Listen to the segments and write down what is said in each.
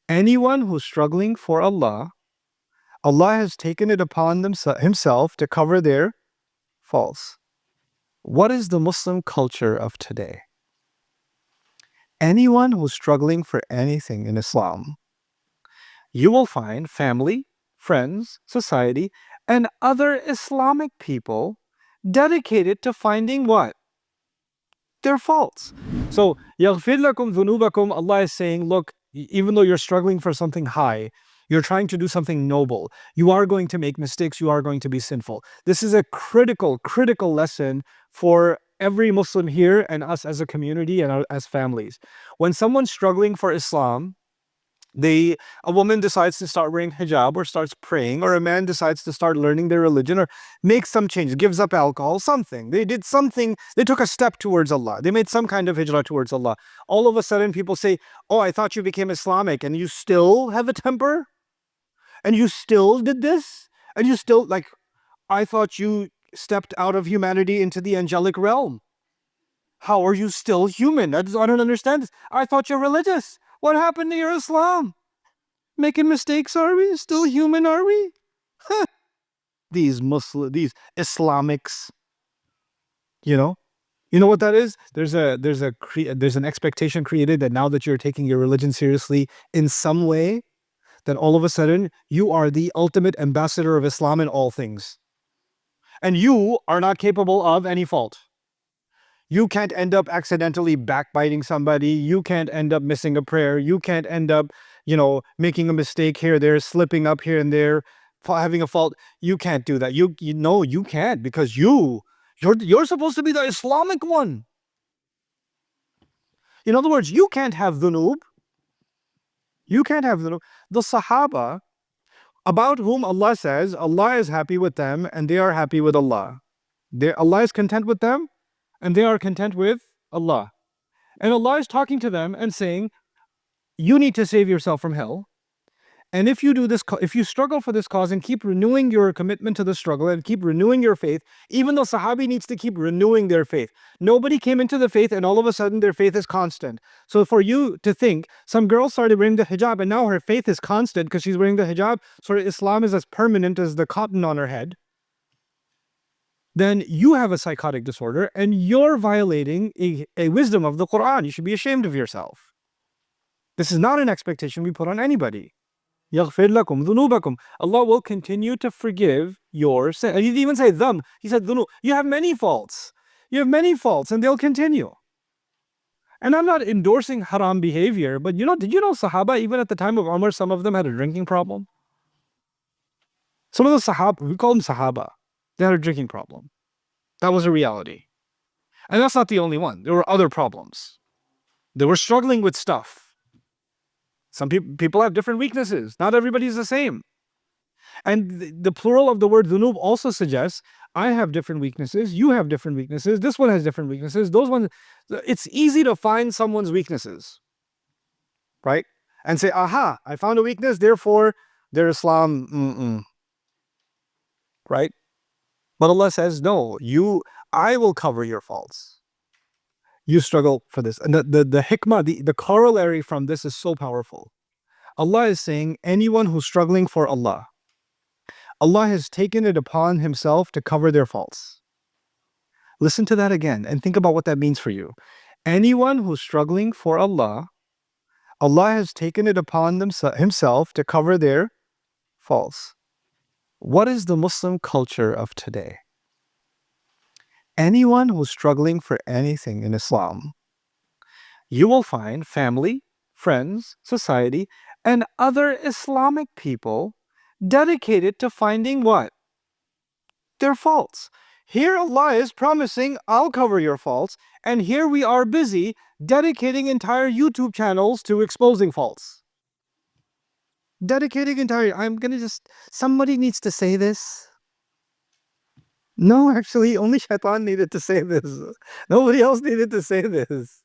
Anyone who's struggling for Allah, Allah has taken it upon Himself to cover their faults. What is the Muslim culture of today? Anyone who's struggling for anything in Islam, you will find family, friends, society, and other Islamic people dedicated to finding what? Their faults. So, يَغْفِرْ لَكُمْ ذُنُوبَكُمْ, Allah is saying, look, even though you're struggling for something high, you're trying to do something noble, you are going to make mistakes, you are going to be sinful. This is a critical lesson for every Muslim here and us as a community and as families. When someone's struggling for Islam, a woman decides to start wearing hijab or starts praying, or a man decides to start learning their religion or makes some change, gives up alcohol, something. They did something, they took a step towards Allah. They made some kind of hijrah towards Allah. All of a sudden people say, oh, I thought you became Islamic and you still have a temper? And you still did this? And you still, like, I thought you stepped out of humanity into the angelic realm. How are you still human? I don't understand this. I thought you're religious. What happened to your Islam? Making mistakes, are we? Still human, are we? Huh. These Islamics, you know what that is? There's an expectation created that now that you're taking your religion seriously in some way, then all of a sudden you are the ultimate ambassador of Islam in all things, and you are not capable of any fault. You can't end up accidentally backbiting somebody. You can't end up missing a prayer. You can't end up, making a mistake here, there, slipping up here and there, having a fault. You can't do that. You know you can't, because you're supposed to be the Islamic one. In other words, you can't have dhunub. You can't have dhunub. The Sahaba, about whom Allah says Allah is happy with them and they are happy with Allah. Allah is content with them and they are content with Allah. And Allah is talking to them and saying, you need to save yourself from hell. And if you do this, if you struggle for this cause and keep renewing your commitment to the struggle and keep renewing your faith, even though Sahabi needs to keep renewing their faith. Nobody came into the faith and all of a sudden their faith is constant. So for you to think some girl started wearing the hijab and now her faith is constant because she's wearing the hijab, so Islam is as permanent as the cotton on her head, then you have a psychotic disorder and you're violating a wisdom of the Quran. You should be ashamed of yourself. This is not an expectation we put on anybody. يَغْفِرْ لَكُمْ ذُنُوبَكُمْ. Allah will continue to forgive your sin. He didn't even say them. He said dhunub. You have many faults. You have many faults and they'll continue. And I'm not endorsing haram behavior, but did you know Sahaba, even at the time of Umar, some of them had a drinking problem? Some of the Sahaba, we call them Sahaba, they had a drinking problem. That was a reality. And that's not the only one. There were other problems. They were struggling with stuff. Some people have different weaknesses. Not everybody's the same. And the plural of the word dhunub also suggests, I have different weaknesses, you have different weaknesses, this one has different weaknesses, those ones. It's easy to find someone's weaknesses, right? And say, aha, I found a weakness, therefore their Islam, right? But Allah says, no, I will cover your faults. You struggle for this. And the hikmah, the corollary from this is so powerful. Allah is saying, anyone who's struggling for Allah, Allah has taken it upon Himself to cover their faults. Listen to that again and think about what that means for you. Anyone who's struggling for Allah, Allah has taken it upon Himself to cover their faults. What is the Muslim culture of today? Anyone who's struggling for anything in Islam, you will find family, friends, society, and other Islamic people dedicated to finding what? Their faults. Here Allah is promising, I'll cover your faults, and here we are busy dedicating entire YouTube channels to exposing faults. Somebody needs to say this. No, actually, only Shaitan needed to say this. Nobody else needed to say this.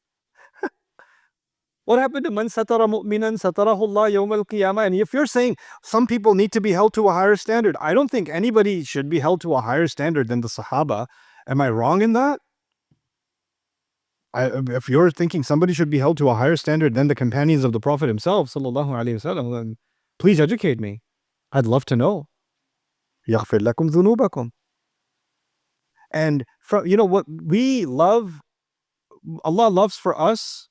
What happened to man satara mu'minan satarahu Allah yawm al-qiyamah? And if you're saying some people need to be held to a higher standard, I don't think anybody should be held to a higher standard than the Sahaba. Am I wrong in that? If you're thinking somebody should be held to a higher standard than the companions of the Prophet himself, sallallahu alaihi wasallam, then please educate me. I'd love to know. يغفر لكم ذنوبكم. And from what we love, Allah loves for us,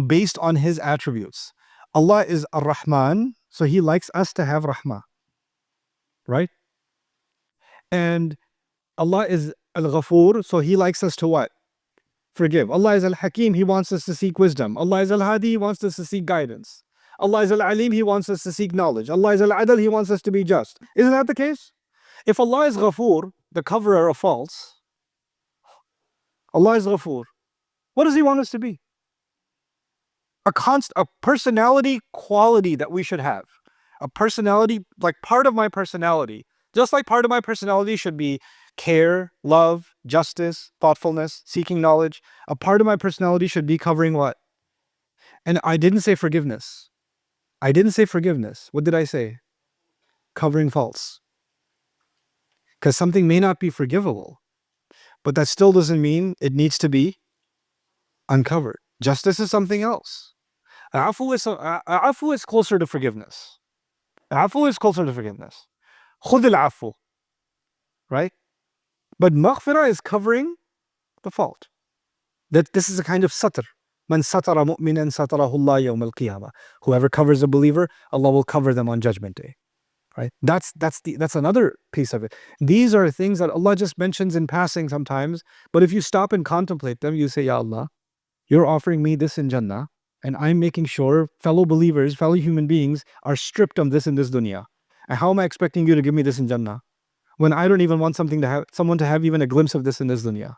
based on His attributes. Allah is Ar-Rahman, so He likes us to have Rahmah, right? And Allah is Al-Ghafur, so He likes us to what? Forgive. Allah is Al-Hakim, He wants us to seek wisdom. Allah is Al-Hadi, He wants us to seek guidance. Allah is Al-Alim, He wants us to seek knowledge. Allah is Al-Adal, He wants us to be just. Isn't that the case? If Allah is Ghafur, the coverer of faults, Allah is Ghafur, what does He want us to be? A personality quality that we should have. A personality, like part of my personality. Just like part of my personality should be care, love, justice, thoughtfulness, seeking knowledge. A part of my personality should be covering what? And I didn't say forgiveness. I didn't say forgiveness. What did I say? Covering faults. Because something may not be forgivable, but that still doesn't mean it needs to be uncovered. Justice is something else. Afu is closer to forgiveness. Afu is closer to forgiveness. خذ العفو, right? But maghfirah is covering the fault. That this is a kind of satr. Man satara mu'minan satarahu Allah yawm al-qiyamah. Whoever covers a believer, Allah will cover them on Judgment Day. Right? That's another piece of it. These are things that Allah just mentions in passing sometimes, but if you stop and contemplate them, you say, Ya Allah, you're offering me this in Jannah, and I'm making sure fellow believers, fellow human beings are stripped of this in this dunya. And how am I expecting you to give me this in Jannah when I don't even want someone to have even a glimpse of this in this dunya?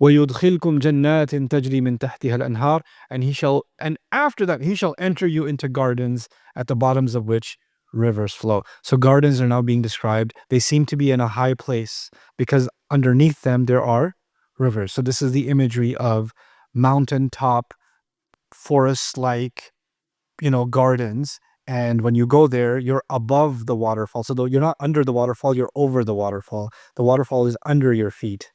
وَيُدْخِلْكُمْ جَنَّاتٍ تَجْرِي مِنْ تَحْتِهَا الْأَنْهَارِ, and after that He shall enter you into gardens at the bottoms of which rivers flow. So gardens are now being described. They seem to be in a high place because underneath them there are rivers. So this is the imagery of mountaintop, forest-like, gardens. And when you go there, you're above the waterfall. So though you're not under the waterfall, you're over the waterfall. The waterfall is under your feet.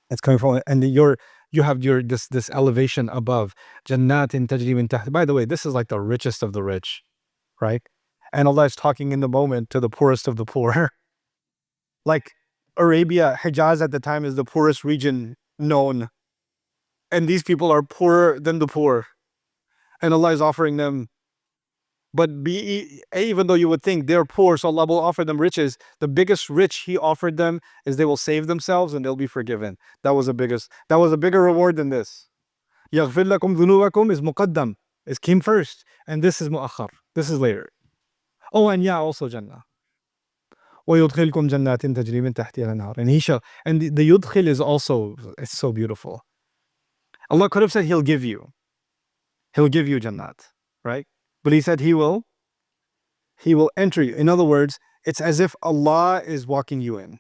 It's coming from, and you have this elevation above. Jannatin tajri min taht. By the way, this is like the richest of the rich, right? And Allah is talking in the moment to the poorest of the poor. Like Arabia, Hijaz at the time is the poorest region known. And these people are poorer than the poor. And Allah is offering them, but even though you would think they're poor, so Allah will offer them riches, the biggest rich He offered them is they will save themselves and they'll be forgiven. That was a bigger reward than this. يَغْفِرْ لَكُمْ ذُنُوبَكُمْ is muqaddam. It came first, and this is mu'akhar. This is later. Oh, and also Jannah. وَيُدْخِلْكُمْ جَنَّاتٍ تَجْرِي مِنْ تَحْتِهَا الْأَنْهَارِ. And the yudkhil is also, it's so beautiful. Allah could have said He'll give you Jannat, right? But He said He will enter you. In other words, it's as if Allah is walking you in.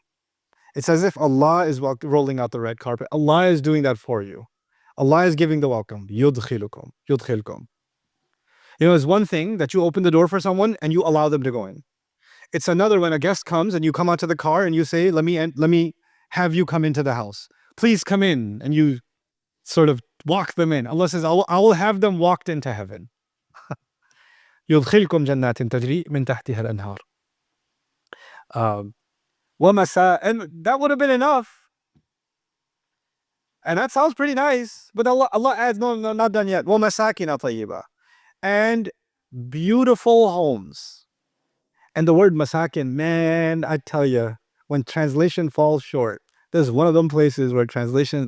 It's as if Allah is rolling out the red carpet. Allah is doing that for you. Allah is giving the welcome. Yudkhilukum. It's one thing that you open the door for someone and you allow them to go in. It's another when a guest comes and you come out to the car and you say, let me have you come into the house. Please come in. And you sort of walk them in. Allah says, I will have them walked into heaven. يُدْخِلْكُمْ جَنَّاتٍ تَجْرِي مِنْ تَحْتِهَا الْأَنْهَارِ. And that would have been enough. And that sounds pretty nice. But Allah adds, no, not done yet. وَمَسَاكِنَ طَيِّبَةً. And beautiful homes. And the word masakin, man, I tell you, when translation falls short, there's one of them places where translation,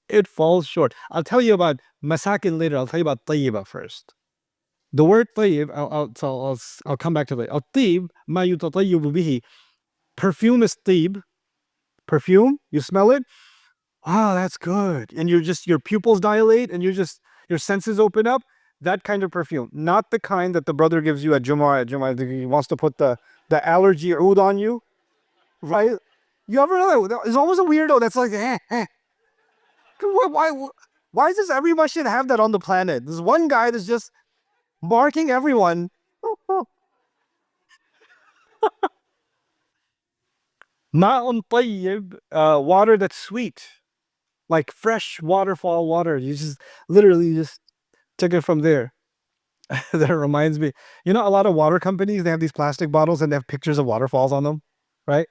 it falls short. I'll tell you about masakin later. I'll tell you about tayyiba first. The word tayyib, I'll come back to that. Al-tayyib, ma yutatayyibu bihi. Perfume is tayyib. Perfume, you smell it. Wow, that's good. And your pupils dilate and your senses open up. That kind of perfume, not the kind that the brother gives you at Jumu'ah. He wants to put the allergy oud on you, right? You ever know that? It's almost a weirdo that's like, why does every masjid have that on the planet? There's one guy that's just marking everyone. Ma'un tayyib, water that's sweet, like fresh waterfall water. You just literally just took it from there. That reminds me, you know, a lot of water companies, they have these plastic bottles and they have pictures of waterfalls on them, right?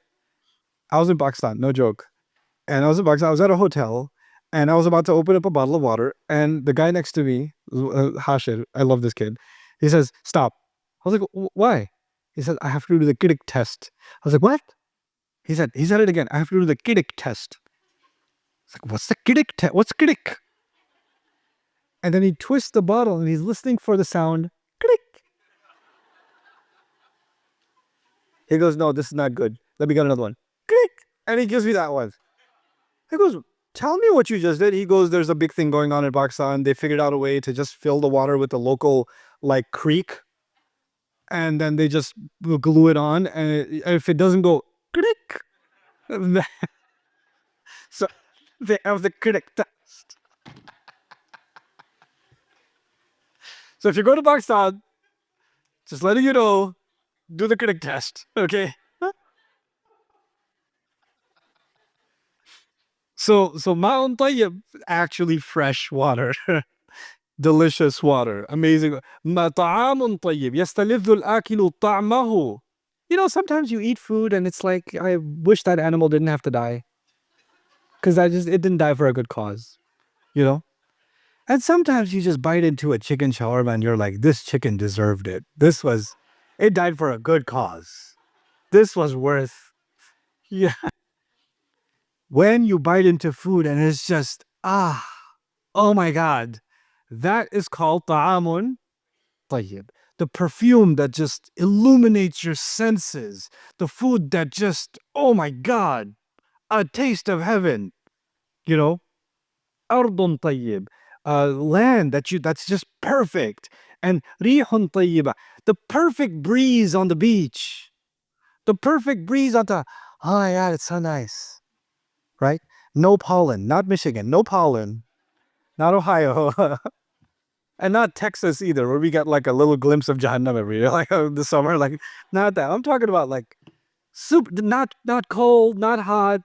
I was in Pakistan, no joke. And I was in Pakistan, I was at a hotel and I was about to open up a bottle of water. And the guy next to me, Hashir, I love this kid. He says, stop. I was like, why? He said, I have to do the Kiddick test. I was like, what? He said it again. I have to do the Kiddick test. It's like, what's the Kiddick test? What's Kiddick? And then he twists the bottle and he's listening for the sound. Kiddick. He goes, no, this is not good. Let me get another one. Kiddick. And he gives me that one. He goes, tell me what you just did. He goes, there's a big thing going on in Pakistan. They figured out a way to just fill the water with the local like creek. And then they just glue it on. And if it doesn't go, crick, so they have the crick test. So if you go to Pakistan, just letting you know, do the crick test. Okay. So Ma'un Tayyib, actually fresh water. Delicious water. Amazing. ما طعام طيب يستلذ الآكل طعمه. You know, sometimes you eat food and it's like, I wish that animal didn't have to die. Because it didn't die for a good cause. You know? And sometimes you just bite into a chicken shawarma and you're like, this chicken deserved it. It died for a good cause. This was worth, yeah. When you bite into food and it's just, oh my God, that is called ta'amun tayyib. The perfume that just illuminates your senses. The food that just, oh my God, a taste of heaven, you know? Ardun tayyib, land that's just perfect. And rihun tayyiba, the perfect breeze on the beach. The perfect breeze on the, oh my God, it's so nice, right? No pollen, not Michigan, no pollen, not Ohio, and not Texas either, where we got like a little glimpse of Jahannam every year, like the summer, like not that. I'm talking about like super, not cold, not hot,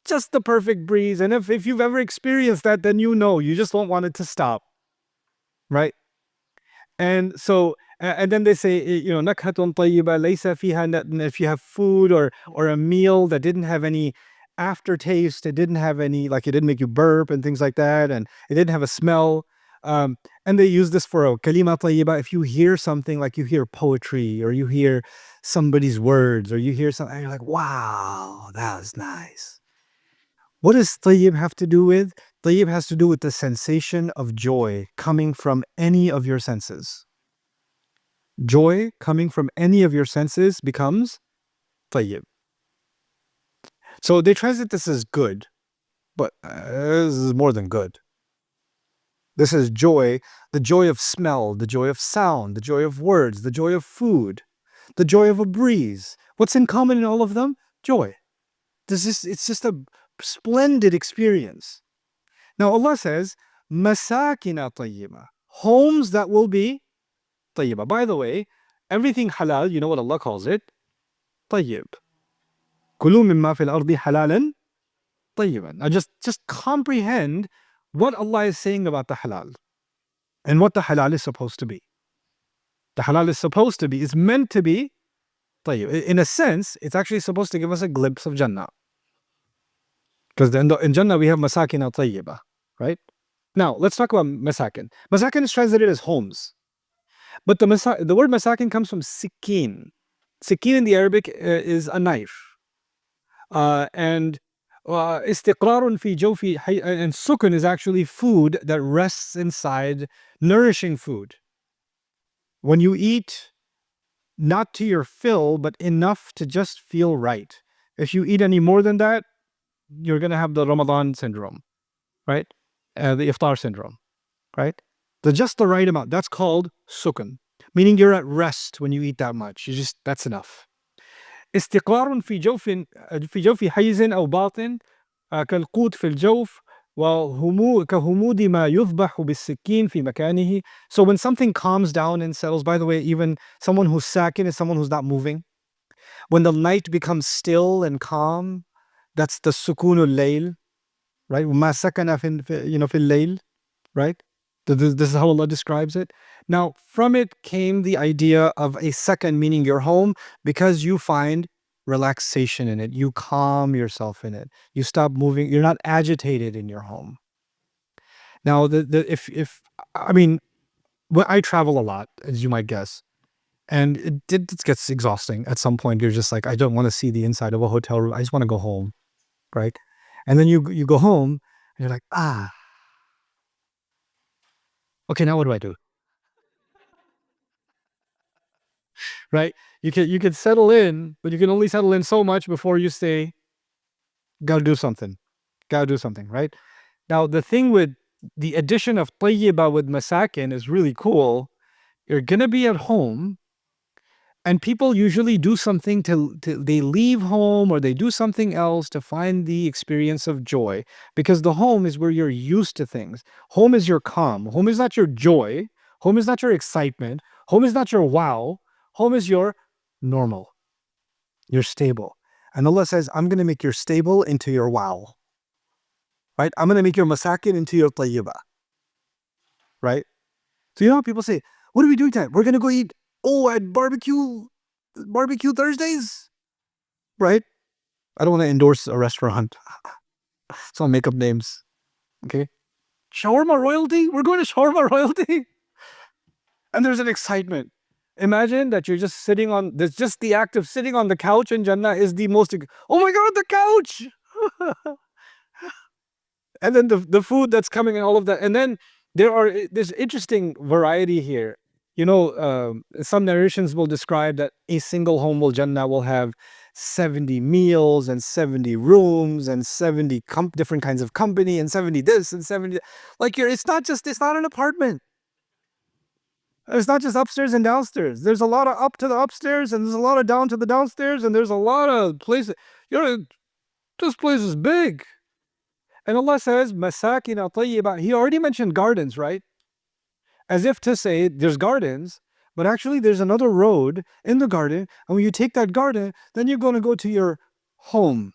just the perfect breeze. And if you've ever experienced that, then you know you just don't want it to stop, right? And so, and then they say, you know, nakhatun tayyiba laysa fiha natn. If you have food or a meal that didn't have any aftertaste, it didn't have any, like it didn't make you burp and things like that, and it didn't have a smell. And they use this for a kalima tayyiba. If you hear something, like you hear poetry or you hear somebody's words or you hear something, and you're like, wow, that was nice. What does tayyib have to do with? Tayyib has to do with the sensation of joy coming from any of your senses. Joy coming from any of your senses becomes tayyib. So they translate this as good, but this is more than good. This is joy, the joy of smell, the joy of sound, the joy of words, the joy of food, the joy of a breeze. What's in common in all of them? Joy. It's just a splendid experience. Now Allah says, masakina tayyiba, homes that will be tayyiba. By the way, everything halal, you know what Allah calls it? Tayyib. Kulu mimma fil ardi halalan tayyiban. Now just comprehend what Allah is saying about the halal and what the halal is supposed to be. The halal is supposed to be, is meant to be tayyib. In a sense, it's actually supposed to give us a glimpse of Jannah. Because in Jannah we have masakin al-tayyiba, right? Now, let's talk about masakin. Masakin is translated as homes. But the word masakin comes from sikin. Sikin in the Arabic is a knife. And istiqrarun fi jawfi, and sukun is actually food that rests inside, nourishing food. When you eat, not to your fill, but enough to just feel right. If you eat any more than that, you're going to have the Ramadan syndrome, right? The iftar syndrome, right? Just the right amount. That's called sukun, meaning you're at rest when you eat that much. That's enough. استقرار في جوف حيز أو باطن كالقوت في الجوف كهمود ما يذبح بالسكين في مكانه. So when something calms down and settles, by the way, even someone who's sakin is someone who's not moving. When the night becomes still and calm, that's the sukunul layl, right? Ma sakana fil layl, right? This is how Allah describes it. Now, from it came the idea of a second, meaning your home, because you find relaxation in it. You calm yourself in it. You stop moving. You're not agitated in your home. Now, if I mean, well, I travel a lot, as you might guess, and it gets exhausting. At some point, you're just like, I don't want to see the inside of a hotel room. I just want to go home, right? And then you go home, and you're like, okay, now what do I do? Right? You can settle in, but you can only settle in so much before you say, gotta do something. Gotta do something, right? Now the thing with the addition of tayyiba with masakin is really cool. You're gonna be at home, and people usually do something to they leave home or they do something else to find the experience of joy, because the home is where you're used to things. Home is your calm. Home is not your joy. Home is not your excitement. Home is not your wow. Home is your normal. You're stable. And Allah says, I'm going to make your stable into your wow, right? I'm going to make your masakin into your tayyiba, right? So you know how people say, what are we doing tonight? We're going to go eat, at barbecue Thursdays, right? I don't want to endorse a restaurant. So I'll make up names, okay? Shawarma royalty? We're going to shawarma royalty? And there's an excitement. Imagine that you're just sitting on, there's just the act of sitting on the couch in Jannah is the most, oh my God, the couch! And then the food that's coming and all of that. And then there's interesting variety here. Some narrations will describe that a single home will Jannah will have 70 meals and 70 rooms and 70 different kinds of company and 70 this and 70 like it's not an apartment. It's not just upstairs and downstairs. There's a lot of up to the upstairs and there's a lot of down to the downstairs and there's a lot of places. This place is big. And Allah says, Masakina tayyiba. He already mentioned gardens, right? As if to say there's gardens, but actually there's another road in the garden. And when you take that garden, then you're going to go to your home.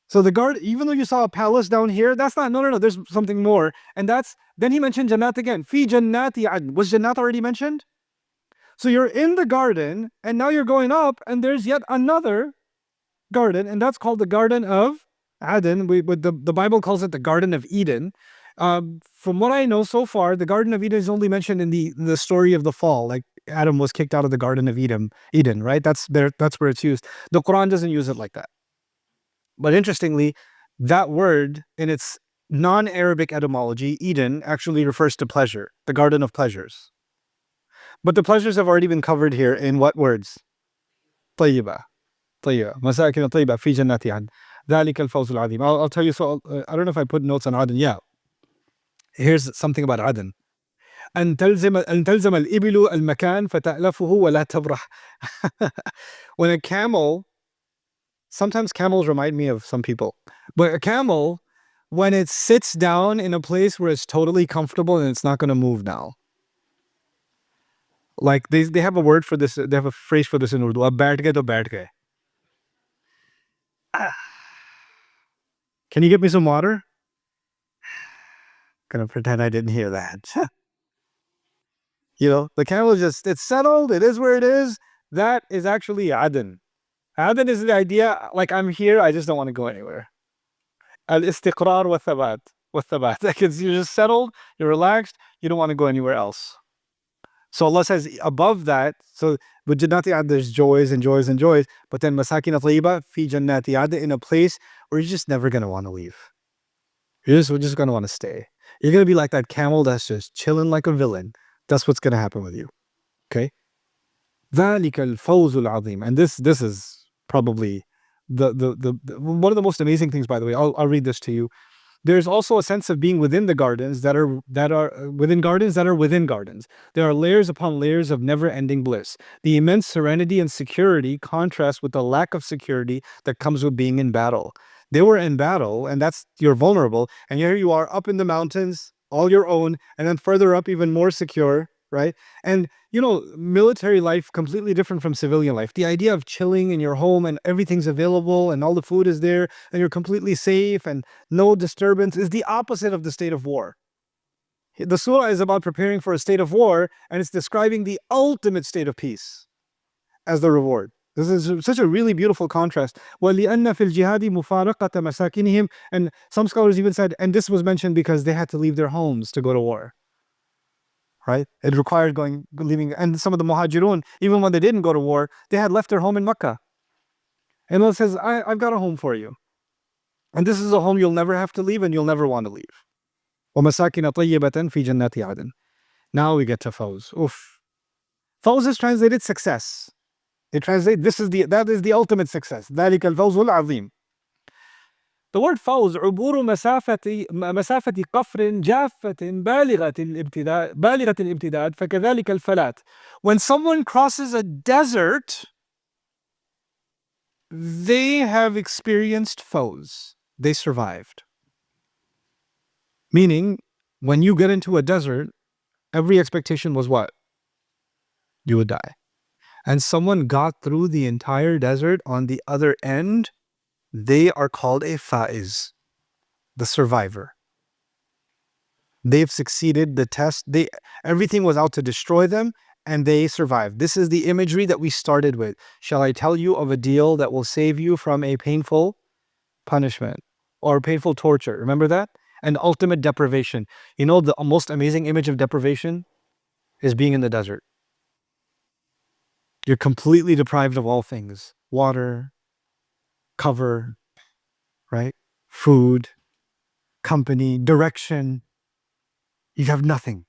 So the garden, even though you saw a palace down here, that's not, no, there's something more. And then he mentioned Jannat again. Fi Jannati Adn. Was Jannat already mentioned? So you're in the garden, and now you're going up, and there's yet another garden, and that's called the Garden of Aden. The Bible calls it the Garden of Eden. From what I know so far, the Garden of Eden is only mentioned in the story of the fall. Like Adam was kicked out of the Garden of Eden, right? That's where it's used. The Quran doesn't use it like that. But interestingly, that word in its non-Arabic etymology, Eden, actually refers to pleasure, the Garden of Pleasures. But the pleasures have already been covered here in what words? طيبة. طيبة. مساكن طيبة في جنات عدن. ذلك الفوز العظيم. I'll tell you, so I don't know if I put notes on Aden. Yeah. Here's something about Aden. أن تلزم الإبل المكان فتألفه ولا تبرح. When a camel, sometimes camels remind me of some people, but a camel, when it sits down in a place where it's totally comfortable and it's not going to move now. Like they have a word for this, they have a phrase for this in Urdu. Ab baith gaye to baith gaye. Can you get me some water? Gonna pretend I didn't hear that. The camel is just, it's settled, it is where it is. That is actually Aden. Aden is the idea, like I'm here, I just don't want to go anywhere. Al-istiqrar wa thabat. Like you're just settled, you're relaxed, you don't want to go anywhere else. So Allah says above that, so with Jannati Adn, there's joys and joys and joys, but then Masakin Tayyiba fi Jannati Adn, in a place where you're just never going to want to leave. We're just going to want to stay. You're going to be like that camel that's just chilling like a villain. That's what's going to happen with you. Okay? ذَلِكَ الْفَوْزُ الْعَظِيمُ. And this is probably the one of the most amazing things, by the way. I'll read this to you. There's also a sense of being within the gardens that are within gardens that are within gardens. There are layers upon layers of never-ending bliss. The immense serenity and security contrast with the lack of security that comes with being in battle. They were in battle, and you're vulnerable, and here you are up in the mountains, all your own, and then further up, even more secure, right? And military life completely different from civilian life. The idea of chilling in your home and everything's available and all the food is there and you're completely safe and no disturbance is the opposite of the state of war. The surah is about preparing for a state of war, and it's describing the ultimate state of peace as the reward. This is such a really beautiful contrast. وَلِأَنَّ فِي الْجِهَادِ مُفَارَقَةَ مَسَاكِنِهِمْ. And some scholars even said, and this was mentioned because they had to leave their homes to go to war. Right? It required leaving. And some of the muhajirun, even when they didn't go to war, they had left their home in Mecca. And Allah says, I've got a home for you. And this is a home you'll never have to leave and you'll never want to leave. وَمَسَاكِنَ طَيِّبَةً فِي جَنَّاتِ عَدْنٍ. Now we get to Fawz. Oof. Fawz is translated success. It translates, that is the ultimate success. ذلك الفوز العظيم. The word فوز عبور مسافة قفر جافة بالغة الامتداد فكذلك الفلات. When someone crosses a desert, they have experienced فوز. They survived. Meaning, when you get into a desert, every expectation was what? You would die. And someone got through the entire desert on the other end, they are called a faiz, the survivor. They've succeeded the test. Everything was out to destroy them, and they survived. This is the imagery that we started with. Shall I tell you of a deal that will save you from a painful punishment or painful torture? Remember that? And ultimate deprivation. The most amazing image of deprivation is being in the desert. You're completely deprived of all things. Water, cover, right? Food, company, direction. You have nothing.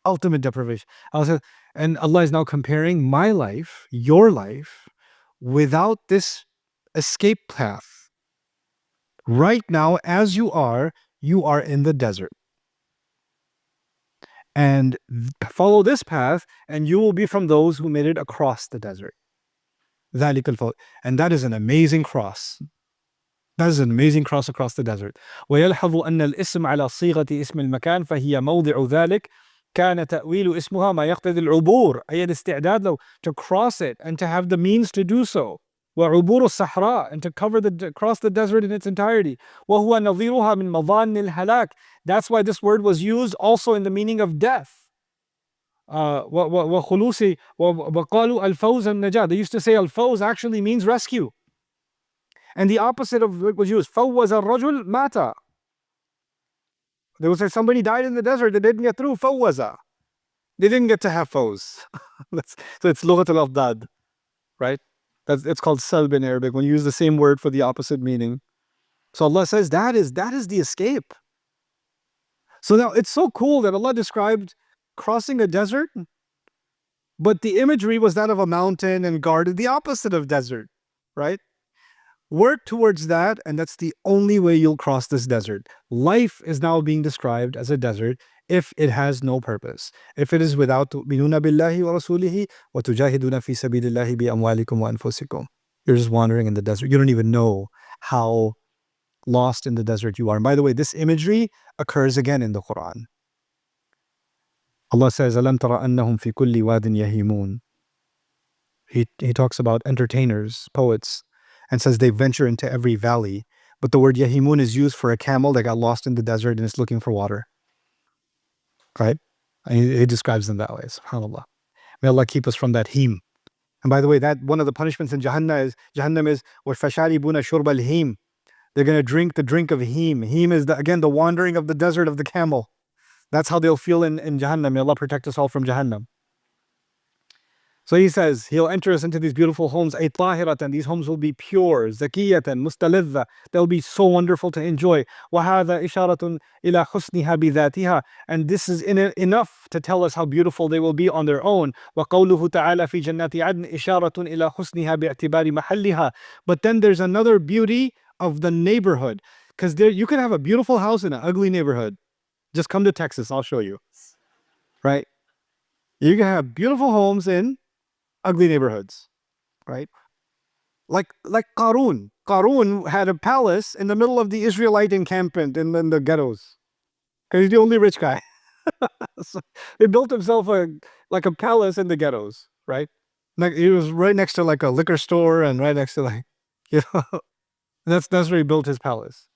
Ultimate deprivation. And Allah is now comparing my life, your life, without this escape path. Right now, as you are in the desert. And follow this path, and you will be from those who made it across the desert. And that is an amazing cross. That is an amazing cross across the desert. ويلحظ أن الاسم على صيغة اسم المكان فهي موضع ذلك كان تأويل اسمها ما يقتضي العبور أي الاستعداد له to cross it and to have the means to do so. وعبور الصحراء and to cross the desert in its entirety. وهو نظيرها من مظان الهلاك. That's why this word was used also in the meaning of death. وخلوص وقالوا الفوز النجاة. They used to say al-fawz actually means rescue. And the opposite of what was used, فوز الرجل مات. They would say somebody died in the desert, they didn't get through, فوز. They didn't get to have fawz. So it's لغة الأضداد, right? It's called salb in Arabic, when you use the same word for the opposite meaning. So Allah says that is the escape. So now it's so cool that Allah described crossing a desert, but the imagery was that of a mountain and guarded, the opposite of desert, right? Work towards that, and that's the only way you'll cross this desert. Life is now being described as a desert if it has no purpose. If it is without تؤمنون بالله ورسوله وتجاهدون في سبيل الله بأموالكم وأنفسكم. You're just wandering in the desert. You don't even know how lost in the desert you are. And by the way, this imagery occurs again in the Quran. Allah says, أَلَمْ تَرَ أَنَّهُمْ فِي كُلِّ وَادٍ يَهِيمُونَ. He talks about entertainers, poets, and says they venture into every valley. But the word yahimun is used for a camel that got lost in the desert and is looking for water. Right? And he describes them that way. SubhanAllah. May Allah keep us from that him. And by the way, that one of the punishments in Jahannam is وَفَشَارِبُونَ شُرْبَ الْهِيمِ. They're going to drink the drink of him. Him is again the wandering of the desert of the camel. That's how they'll feel in Jahannam. May Allah protect us all from Jahannam. So he says, he'll enter us into these beautiful homes, ay tahiratan, these homes will be pure, zakiyatan, mustalidha, they'll be so wonderful to enjoy. وَهَذَا إِشَارَةٌ إِلَى حُسْنِهَا بِذَاتِهَا. And this is enough to tell us how beautiful they will be on their own. وَقَوْلُهُ تَعَالَى فِي جَنَّاتِ عَدْنٍ إِشَارَةٌ إِلَى حُسْنِهَا بِاعْتِبَارِ مَحَلِّهَا. But then there's another beauty of the neighborhood. Because you can have a beautiful house in an ugly neighborhood. Just come to Texas, I'll show you. Right? You can have beautiful homes in ugly neighborhoods, right? Like Qarun. Qarun had a palace in the middle of the Israelite encampment in the ghettos. Because he's the only rich guy. So he built himself like a palace in the ghettos, right? Like he was right next to like a liquor store and right next to like, you know, that's where he built his palace.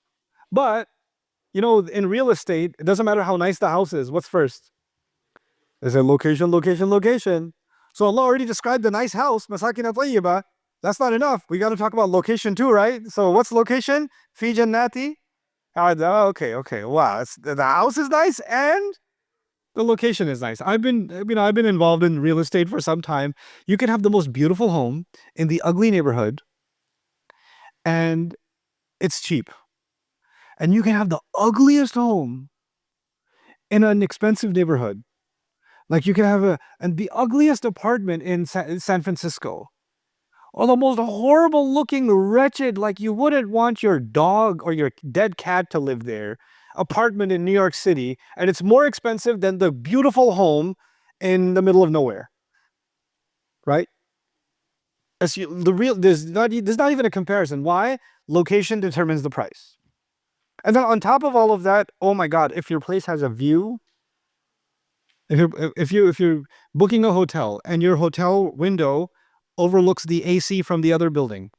But in real estate, it doesn't matter how nice the house is. What's first? They say location, location, location. So Allah already described the nice house, masakin tayyiba. That's not enough. We got to talk about location too, right? So what's location? Fi jannati. Okay. Wow, the house is nice and the location is nice. I've been involved in real estate for some time. You can have the most beautiful home in the ugly neighborhood, and it's cheap. And you can have the ugliest home in an expensive neighborhood. Like you can have the ugliest apartment in San Francisco, or the most horrible looking, wretched, like you wouldn't want your dog or your dead cat to live there, apartment in New York City, and it's more expensive than the beautiful home in the middle of nowhere, right? There's not even a comparison. Why? Location determines the price. And then on top of all of that, oh my God, if your place has a view, if you're booking a hotel and your hotel window overlooks the AC from the other building,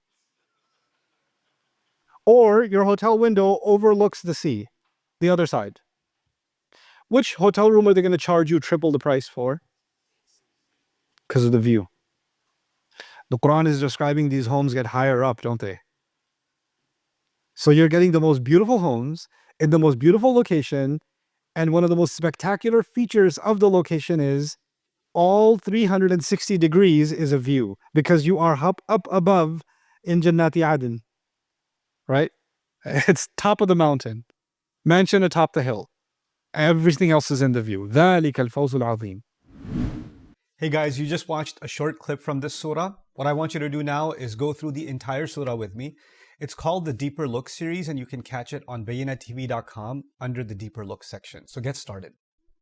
or your hotel window overlooks the sea, the other side, which hotel room are they going to charge you triple the price for? Because of the view. The Quran is describing these homes get higher up, don't they? So you're getting the most beautiful homes in the most beautiful location, and one of the most spectacular features of the location is all 360 degrees is a view, because you are up above in Jannati Aden, right? It's top of the mountain, mansion atop the hill. Everything else is in the view. ذَلِكَ الْفَوْزُ الْعَظِيمُ. Hey guys, you just watched a short clip from this surah. What I want you to do now is go through the entire surah with me. It's called the Deeper Look series, and you can catch it on bayinatv.com under the Deeper Look section. So get started.